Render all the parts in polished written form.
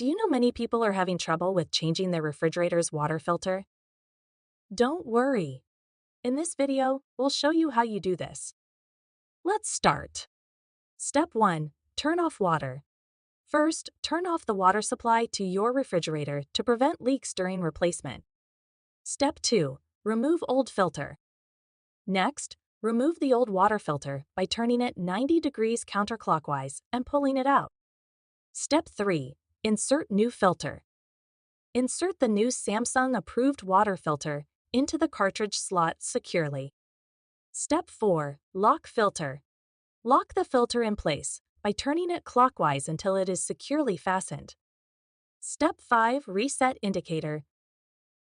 Do you know many people are having trouble with changing their refrigerator's water filter? Don't worry. In this video, we'll show you how you do this. Let's start. Step 1. Turn off water. First, turn off the water supply to your refrigerator to prevent leaks during replacement. Step 2. Remove old filter. Next, remove the old water filter by turning it 90 degrees counterclockwise and pulling it out. Step 3. Insert new filter. Insert the new Samsung approved water filter into the cartridge slot securely. Step 4. Lock filter. Lock the filter in place by turning it clockwise until it is securely fastened. Step 5. Reset indicator.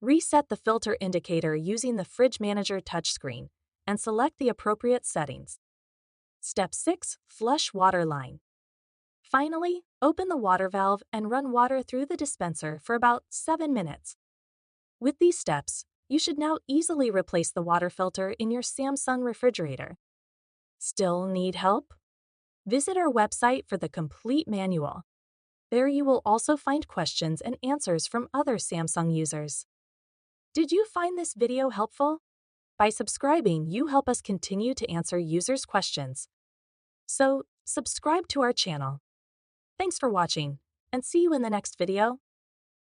Reset the filter indicator using the Fridge Manager touchscreen and select the appropriate settings. Step 6. Flush water line. Finally, open the water valve and run water through the dispenser for about 7 minutes. With these steps, you should now easily replace the water filter in your Samsung refrigerator. Still need help? Visit our website for the complete manual. There you will also find questions and answers from other Samsung users. Did you find this video helpful? By subscribing, you help us continue to answer users' questions. So, subscribe to our channel. Thanks for watching, and see you in the next video.